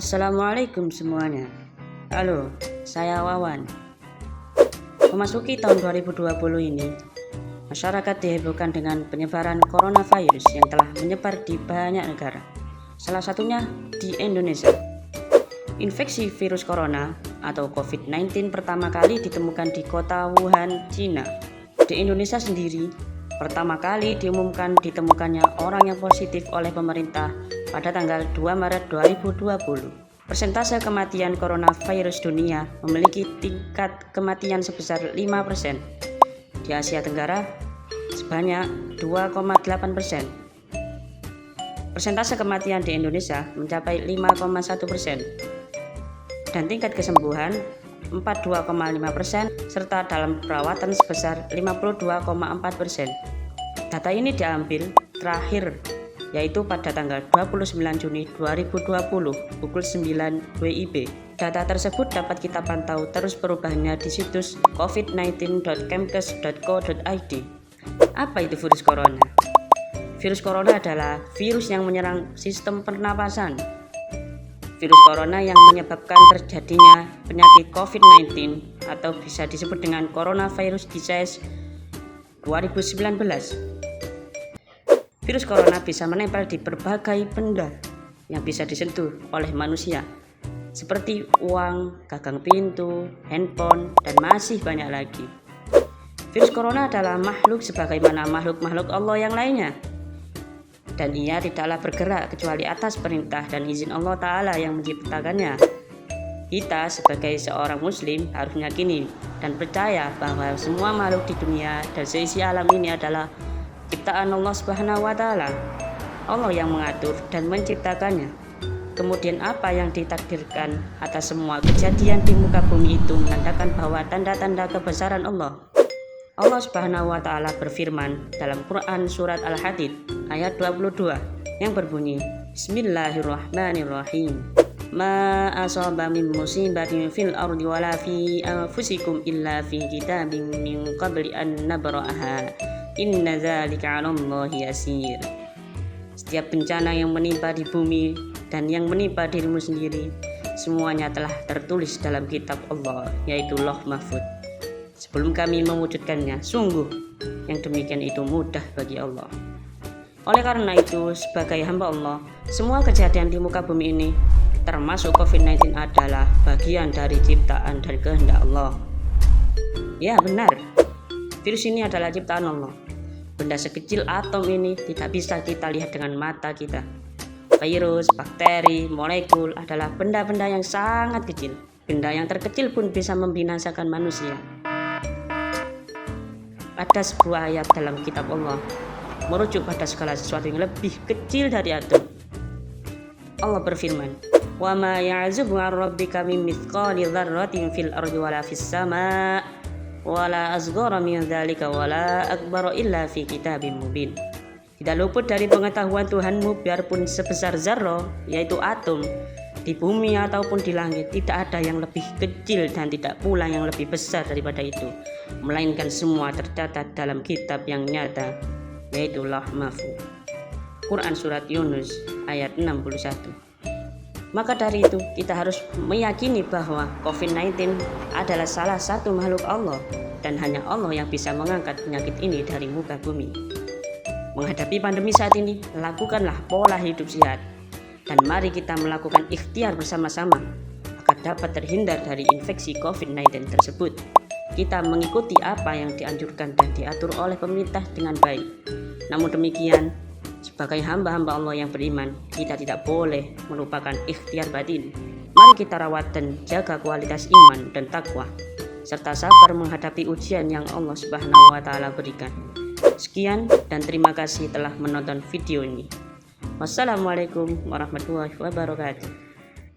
Assalamualaikum semuanya. Halo, saya Wawan. Memasuki tahun 2020 ini, masyarakat dihebohkan dengan penyebaran coronavirus yang telah menyebar di banyak negara. Salah satunya di Indonesia. Infeksi virus corona atau COVID-19 pertama kali ditemukan di kota Wuhan, Cina. Di Indonesia sendiri, pertama kali diumumkan ditemukannya orang yang positif oleh pemerintah pada tanggal 2 Maret 2020. Persentase kematian coronavirus dunia memiliki tingkat kematian sebesar 5%. Di Asia Tenggara sebanyak 2,8%. Persentase kematian di Indonesia mencapai 5,1%. Dan tingkat kesembuhan 42,5% serta dalam perawatan sebesar 52,4%. Data ini diambil terakhir yaitu pada tanggal 29 Juni 2020 pukul 9 WIB. Data tersebut dapat kita pantau terus perubahannya di situs covid19.kemkes.co.id. Apa itu virus corona? Virus corona adalah virus yang menyerang sistem pernapasan. Virus corona yang menyebabkan terjadinya penyakit COVID-19 atau bisa disebut dengan coronavirus disease 2019. Virus corona bisa menempel di berbagai benda yang bisa disentuh oleh manusia, seperti uang, gagang pintu, handphone, dan masih banyak lagi. Virus corona adalah makhluk sebagaimana makhluk-makhluk Allah yang lainnya, dan ia tidaklah bergerak kecuali atas perintah dan izin Allah Ta'ala yang menciptakannya. Kita sebagai seorang muslim harus meyakini dan percaya bahwa semua makhluk di dunia dan seisi alam ini adalah ciptaan Allah Subhanahu wa Ta'ala. Allah yang mengatur dan menciptakannya. Kemudian apa yang ditakdirkan atas semua kejadian di muka bumi itu menandakan bahwa tanda-tanda kebesaran Allah. Allah Subhanahu wa Ta'ala berfirman dalam Quran surat Al-Hadid ayat 22 yang berbunyi, Bismillahirrahmanirrahim. Ma asaba min musibatin fil ardi wala fi anfusikum illa fi kitabim min qabli an nabra'aha. Inna dzalika 'alallahi yasir. Setiap bencana yang menimpa di bumi dan yang menimpa dirimu sendiri, semuanya telah tertulis dalam kitab Allah, yaitu Lauh Mahfuz. Sebelum kami mewujudkannya, sungguh yang demikian itu mudah bagi Allah. Oleh karena itu, sebagai hamba Allah, semua kejadian di muka bumi ini, termasuk COVID-19 adalah bagian dari ciptaan dan kehendak Allah. Ya benar, virus ini adalah ciptaan Allah. Benda sekecil atom ini tidak bisa kita lihat dengan mata kita. Virus, bakteri, molekul adalah benda-benda yang sangat kecil. Benda yang terkecil pun bisa membinasakan manusia. Ada sebuah ayat dalam kitab Allah merujuk pada segala sesuatu yang lebih kecil dari atom. Allah berfirman, "Wa ma ya'zubu 'an rabbika min mithqali dzarratin fil ardi wala fis sama'. Wala asghara min dzalika wala akbara illa fi kitabim mubin." Tidak luput dari pengetahuan Tuhanmu biarpun sebesar zarrah, yaitu atom, di bumi ataupun di langit, tidak ada yang lebih kecil dan tidak pula yang lebih besar daripada itu, melainkan semua tercatat dalam kitab yang nyata, yaitu Lauh Mahfuz. Quran surat Yunus ayat 61. Maka dari itu kita harus meyakini bahwa COVID-19 adalah salah satu makhluk Allah dan hanya Allah yang bisa mengangkat penyakit ini dari muka bumi. Menghadapi pandemi saat ini, lakukanlah pola hidup sehat dan mari kita melakukan ikhtiar bersama-sama agar dapat terhindar dari infeksi COVID-19 tersebut. Kita mengikuti apa yang dianjurkan dan diatur oleh pemerintah dengan baik. Namun demikian, sebagai hamba-hamba Allah yang beriman, kita tidak boleh melupakan ikhtiar batin. Mari kita rawat dan jaga kualitas iman dan takwa, serta sabar menghadapi ujian yang Allah Subhanahu wa Ta'ala berikan. Sekian dan terima kasih telah menonton video ini. Wassalamualaikum warahmatullahi wabarakatuh.